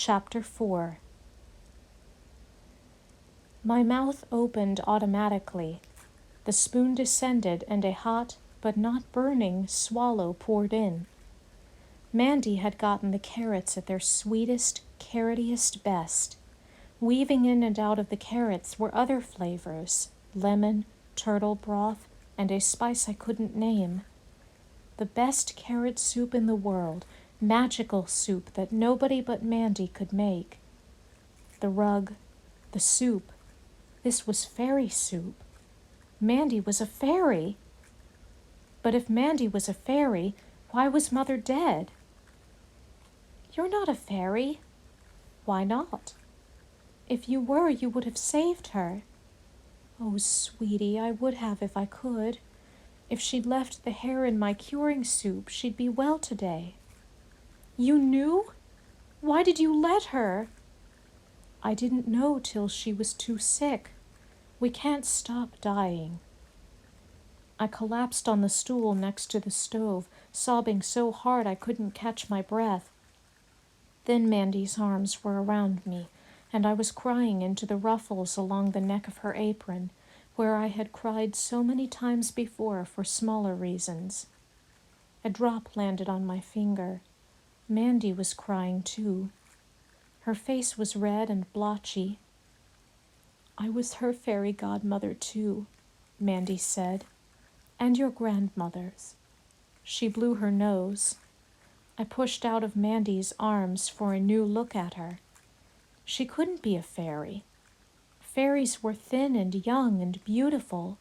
Chapter 4. My mouth opened automatically. The spoon descended and a hot, but not burning, swallow poured in. Mandy had gotten the carrots at their sweetest, carrotiest best. Weaving in and out of the carrots were other flavors, lemon, turtle broth, and a spice I couldn't name. The best carrot soup in the world, magical soup that nobody but Mandy could make. The rug, the soup. This was fairy soup. Mandy was a fairy. But if Mandy was a fairy, why was Mother dead? You're not a fairy. Why not? If you were, you would have saved her. Oh, sweetie, I would have if I could. If she'd left the hair in my curing soup, she'd be well today. You knew? Why did you let her? I didn't know till she was too sick. We can't stop dying. I collapsed on the stool next to the stove, sobbing so hard I couldn't catch my breath. Then Mandy's arms were around me, and I was crying into the ruffles along the neck of her apron, where I had cried so many times before for smaller reasons. A drop landed on my finger. Mandy was crying too. Her face was red and blotchy. I was her fairy godmother too, Mandy said, and your grandmother's. She blew her nose. I pushed out of Mandy's arms for a new look at her. She couldn't be a fairy. Fairies were thin and young and beautiful.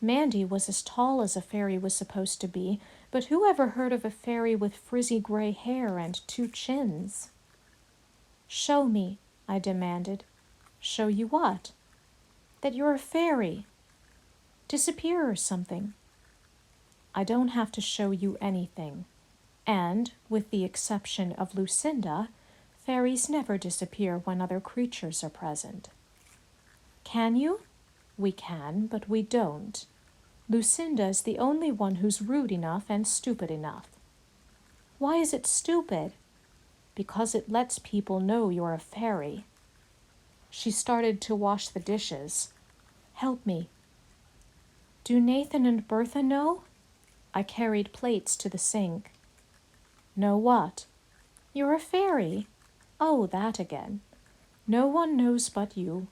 Mandy was as tall as a fairy was supposed to be, but who ever heard of a fairy with frizzy gray hair and two chins? Show me, I demanded. Show you what? That you're a fairy. Disappear or something. I don't have to show you anything. And, with the exception of Lucinda, fairies never disappear when other creatures are present. Can you? We can, but we don't. Lucinda is the only one who's rude enough and stupid enough. Why is it stupid? Because it lets people know you're a fairy. She started to wash the dishes. Help me. Do Nathan and Bertha know? I carried plates to the sink. Know what? You're a fairy. Oh, that again. No one knows but you.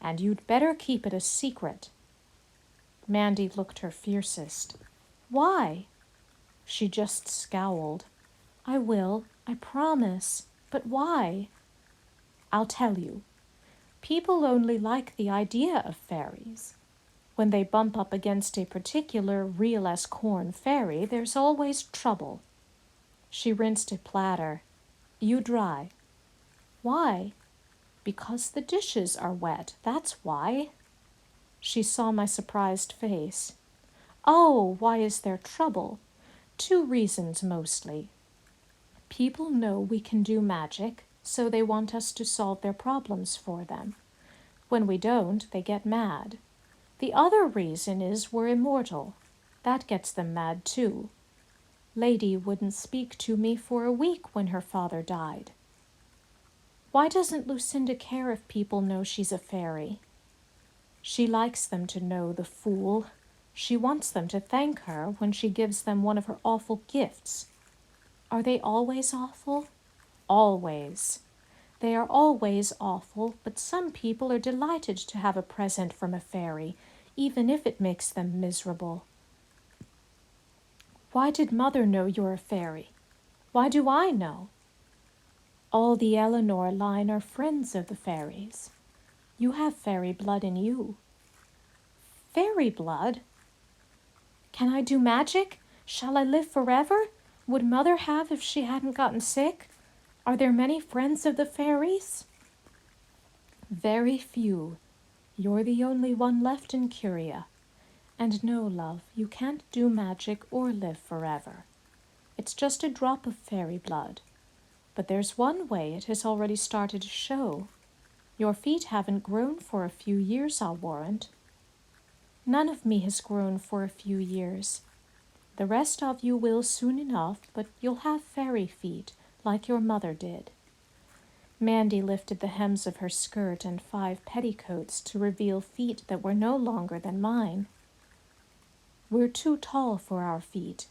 And you'd better keep it a secret. Mandy looked her fiercest. Why? She just scowled. I will, I promise. But why? I'll tell you. People only like the idea of fairies. When they bump up against a particular real-as-corn fairy, there's always trouble. She rinsed a platter. You dry. Why? Because the dishes are wet, that's why. She saw my surprised face. Oh, why is there trouble? 2 reasons mostly. People know we can do magic, so they want us to solve their problems for them. When we don't, they get mad. The other reason is we're immortal. That gets them mad too. Lady wouldn't speak to me for a week when her father died. Why doesn't Lucinda care if people know she's a fairy? She likes them to know, the fool. She wants them to thank her when she gives them one of her awful gifts. Are they always awful? Always. They are always awful, but some people are delighted to have a present from a fairy, even if it makes them miserable. Why did Mother know you're a fairy? Why do I know? All the Eleanor line are friends of the fairies. You have fairy blood in you. Fairy blood? Can I do magic? Shall I live forever? Would Mother have if she hadn't gotten sick? Are there many friends of the fairies? Very few. You're the only one left in Curia. And no, love, you can't do magic or live forever. It's just a drop of fairy blood. But there's one way it has already started to show. Your feet haven't grown for a few years, I'll warrant. None of me has grown for a few years. The rest of you will soon enough, but you'll have fairy feet, like your mother did. Mandy lifted the hems of her skirt and 5 petticoats to reveal feet that were no longer than mine. We're too tall for our feet.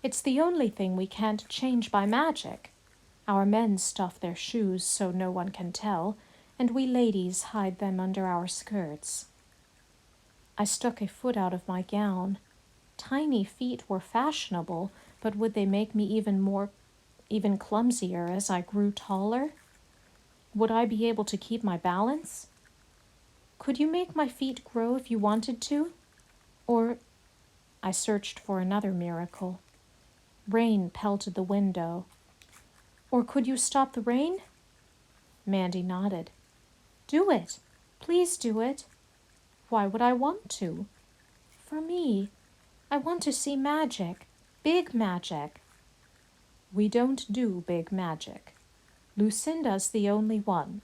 It's the only thing we can't change by magic. Our men stuff their shoes so no one can tell, and we ladies hide them under our skirts. I stuck a foot out of my gown. Tiny feet were fashionable, but would they make me even clumsier as I grew taller? Would I be able to keep my balance? Could you make my feet grow if you wanted to? Or I searched for another miracle. Rain pelted the window. Or could you stop the rain? Mandy nodded. Do it. Please do it. Why would I want to? For me. I want to see magic. Big magic. We don't do big magic. Lucinda's the only one.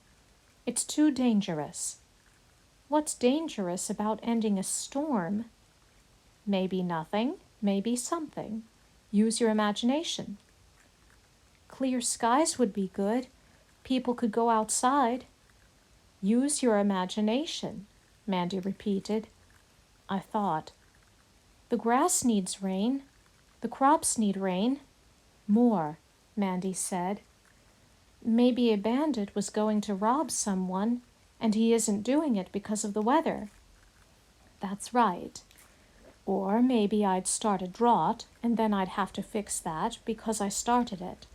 It's too dangerous. What's dangerous about ending a storm? Maybe nothing, maybe something. Use your imagination. Clear skies would be good. People could go outside. Use your imagination, Mandy repeated. I thought. The grass needs rain. The crops need rain. More, Mandy said. Maybe a bandit was going to rob someone, and he isn't doing it because of the weather. That's right. Or maybe I'd start a drought, and then I'd have to fix that because I started it.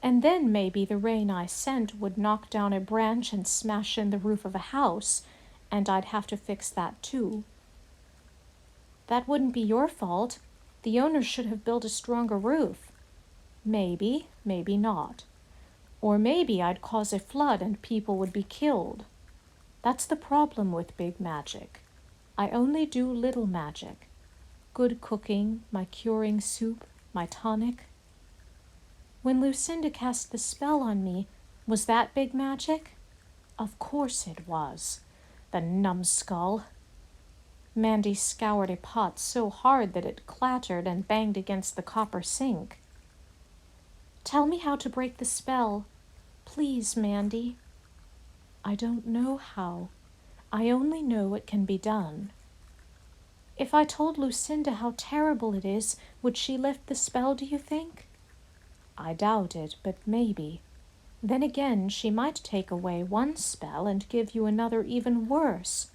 And then maybe the rain I sent would knock down a branch and smash in the roof of a house, and I'd have to fix that too. That wouldn't be your fault. The owner should have built a stronger roof. Maybe, maybe not. Or maybe I'd cause a flood and people would be killed. That's the problem with big magic. I only do little magic. Good cooking, my curing soup, my tonic. When Lucinda cast the spell on me, was that big magic? Of course it was. The numbskull. Mandy scoured a pot so hard that it clattered and banged against the copper sink. Tell me how to break the spell. Please, Mandy. I don't know how. I only know it can be done. If I told Lucinda how terrible it is, would she lift the spell, do you think? I doubt it, but maybe. Then again, she might take away one spell and give you another even worse.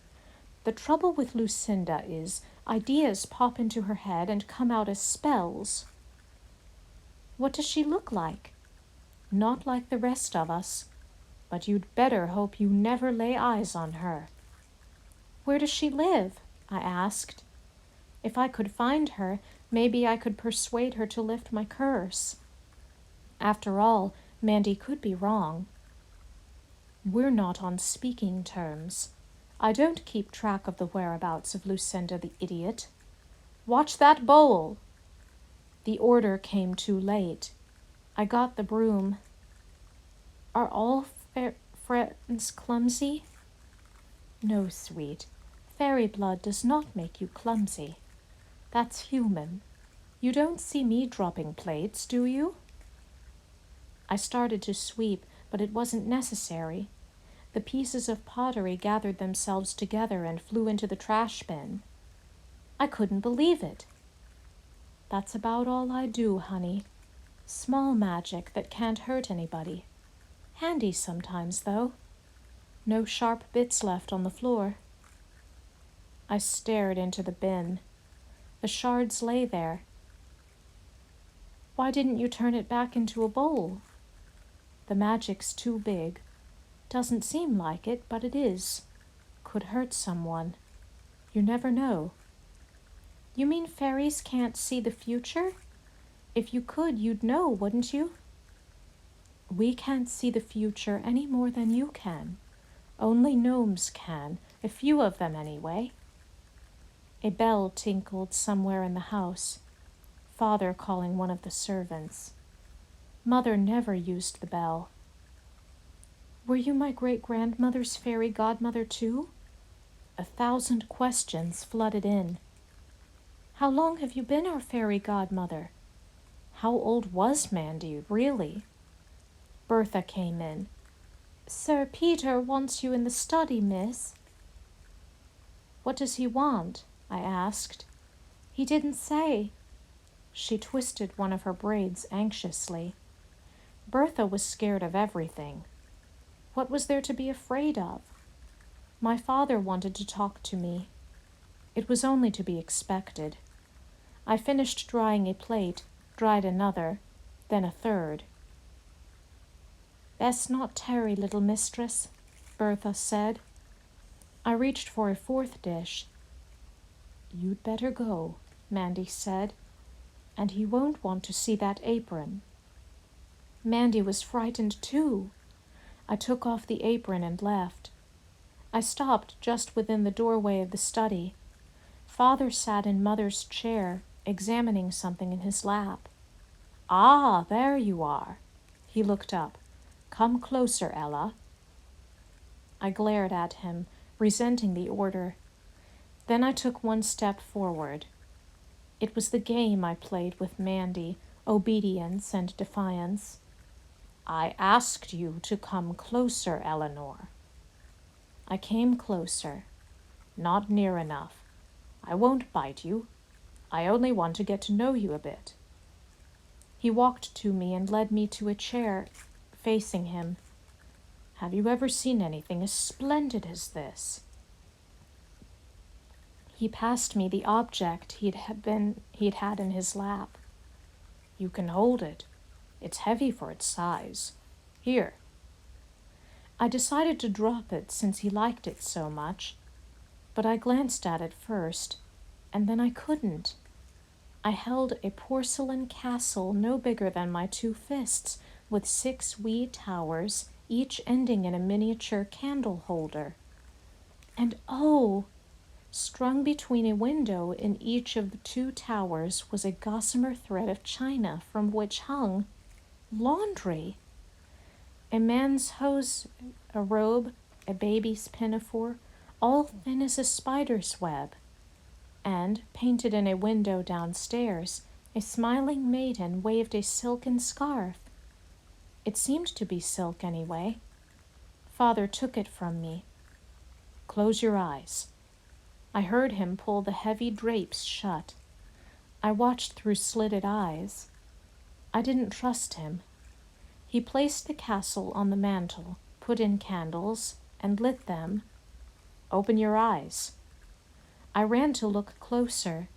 The trouble with Lucinda is ideas pop into her head and come out as spells. What does she look like? Not like the rest of us, but you'd better hope you never lay eyes on her. Where does she live? I asked. If I could find her, maybe I could persuade her to lift my curse. After all, Mandy could be wrong. We're not on speaking terms. I don't keep track of the whereabouts of Lucinda the idiot. Watch that bowl! The order came too late. I got the broom. Are all friends clumsy? No, sweet. Fairy blood does not make you clumsy. That's human. You don't see me dropping plates, do you? I started to sweep, but it wasn't necessary. The pieces of pottery gathered themselves together and flew into the trash bin. I couldn't believe it. That's about all I do, honey. Small magic that can't hurt anybody. Handy sometimes, though. No sharp bits left on the floor. I stared into the bin. The shards lay there. Why didn't you turn it back into a bowl? The magic's too big. Doesn't seem like it, but it is. Could hurt someone. You never know. You mean fairies can't see the future? If you could, you'd know, wouldn't you? We can't see the future any more than you can. Only gnomes can, a few of them anyway. A bell tinkled somewhere in the house. Father calling one of the servants. Mother never used the bell. Were you my great-grandmother's fairy godmother too? 1,000 questions flooded in. How long have you been our fairy godmother? How old was Mandy, really? Bertha came in. Sir Peter wants you in the study, miss. What does he want? I asked. He didn't say. She twisted one of her braids anxiously. Bertha was scared of everything. What was there to be afraid of? My father wanted to talk to me. It was only to be expected. I finished drying a plate, dried another, then a third. Best not tarry, little mistress, Bertha said. I reached for a fourth dish. You'd better go, Mandy said, and he won't want to see that apron. Mandy was frightened too. I took off the apron and left. I stopped just within the doorway of the study. Father sat in Mother's chair, examining something in his lap. Ah, there you are. He looked up. Come closer, Ella. I glared at him, resenting the order. Then I took one step forward. It was the game I played with Mandy, obedience and defiance. I asked you to come closer, Eleanor. I came closer. Not near enough. I won't bite you. I only want to get to know you a bit. He walked to me and led me to a chair facing him. Have you ever seen anything as splendid as this? He passed me the object he'd had in his lap. You can hold it. It's heavy for its size. Here. I decided to drop it since he liked it so much, but I glanced at it first, and then I couldn't. I held a porcelain castle no bigger than my two fists, with 6 wee towers, each ending in a miniature candle holder. And oh, strung between a window in each of the 2 towers was a gossamer thread of china from which hung laundry. A man's hose, a robe, a baby's pinafore, all thin as a spider's web. And, painted in a window downstairs, a smiling maiden waved a silken scarf. It seemed to be silk anyway. Father took it from me. Close your eyes. I heard him pull the heavy drapes shut. I watched through slitted eyes. I didn't trust him. He placed the castle on the mantel, put in candles, and lit them. Open your eyes. I ran to look closer.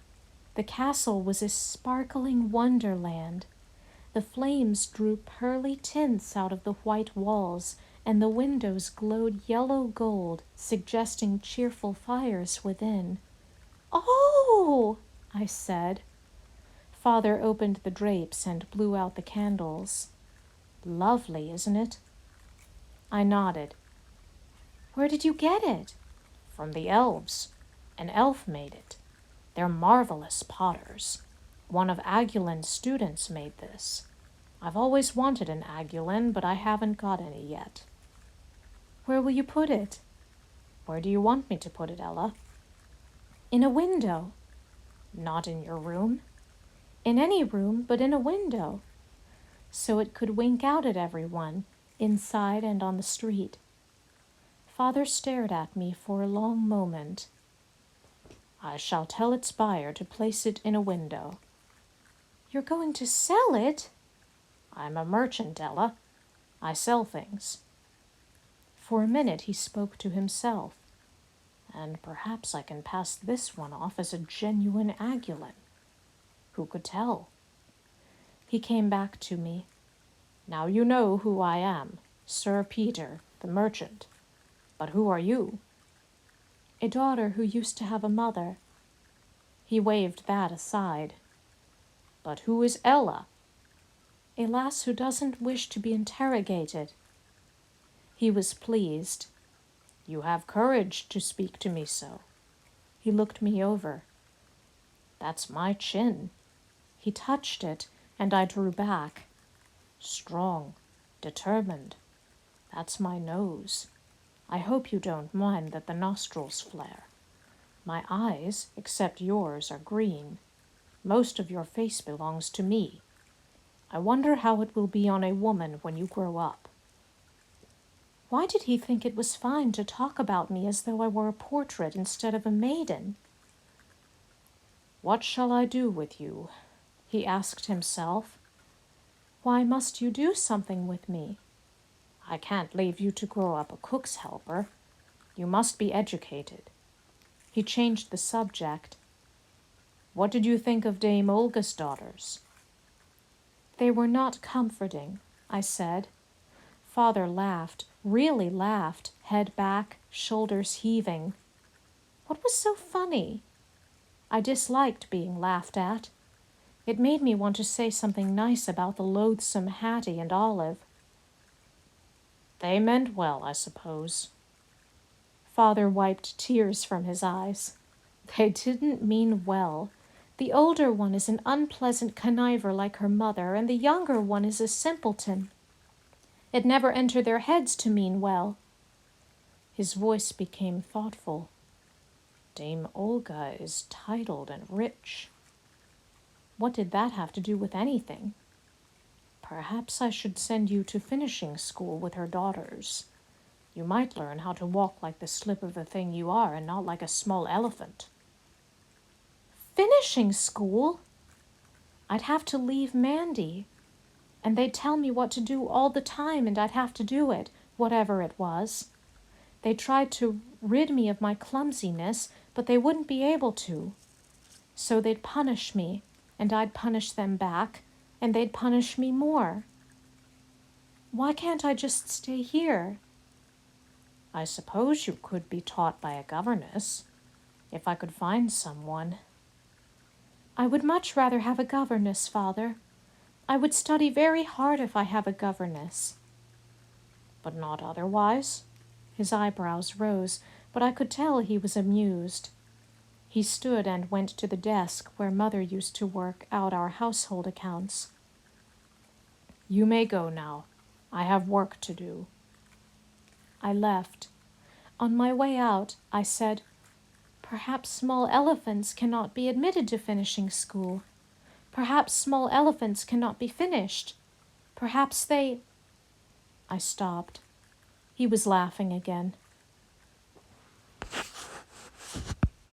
The castle was a sparkling wonderland. The flames drew pearly tints out of the white walls, and the windows glowed yellow gold, suggesting cheerful fires within. Oh, I said. Father opened the drapes and blew out the candles. Lovely, isn't it? I nodded. Where did you get it? From the elves. An elf made it. They're marvelous potters. One of Agulin's students made this. I've always wanted an Agulin, but I haven't got any yet. Where will you put it? Where do you want me to put it, Ella? In a window. Not in your room? In any room, but in a window. So it could wink out at everyone, inside and on the street. Father stared at me for a long moment. I shall tell its buyer to place it in a window. You're going to sell it? I'm a merchant, Ella. I sell things. For a minute he spoke to himself. And perhaps I can pass this one off as a genuine Agulin. Who could tell? He came back to me. Now you know who I am, Sir Peter, the merchant. But who are you? A daughter who used to have a mother. He waved that aside. But who is Ella? A lass who doesn't wish to be interrogated. He was pleased. You have courage to speak to me so. He looked me over. That's my chin. He touched it, and I drew back. Strong, determined. That's my nose. I hope you don't mind that the nostrils flare. My eyes, except yours, are green. Most of your face belongs to me. I wonder how it will be on a woman when you grow up. Why did he think it was fine to talk about me as though I were a portrait instead of a maiden? "What shall I do with you?" he asked himself. "Why must you do something with me? I can't leave you to grow up a cook's helper. You must be educated." He changed the subject. "What did you think of Dame Olga's daughters?" "They were not comforting," I said. Father laughed, really laughed, head back, shoulders heaving. What was so funny? I disliked being laughed at. It made me want to say something nice about the loathsome Hattie and Olive. "They meant well, I suppose." Father wiped tears from his eyes. "They didn't mean well. The older one is an unpleasant conniver like her mother, and the younger one is a simpleton. It never entered their heads to mean well." His voice became thoughtful. "Dame Olga is titled and rich." What did that have to do with anything? "Perhaps I should send you to finishing school with her daughters. You might learn how to walk like the slip of the thing you are and not like a small elephant." Finishing school? I'd have to leave Mandy. And they'd tell me what to do all the time, and I'd have to do it, whatever it was. They tried to rid me of my clumsiness, but they wouldn't be able to. So they'd punish me, and I'd punish them back, and they'd punish me more. Why can't I just stay here? "I suppose you could be taught by a governess, if I could find someone." "I would much rather have a governess, Father. I would study very hard if I have a governess." "But not otherwise?" His eyebrows rose, but I could tell he was amused. He stood and went to the desk where Mother used to work out our household accounts. "You may go now. I have work to do." I left. On my way out, I said, "Perhaps small elephants cannot be admitted to finishing school. Perhaps small elephants cannot be finished. Perhaps they—" I stopped. He was laughing again.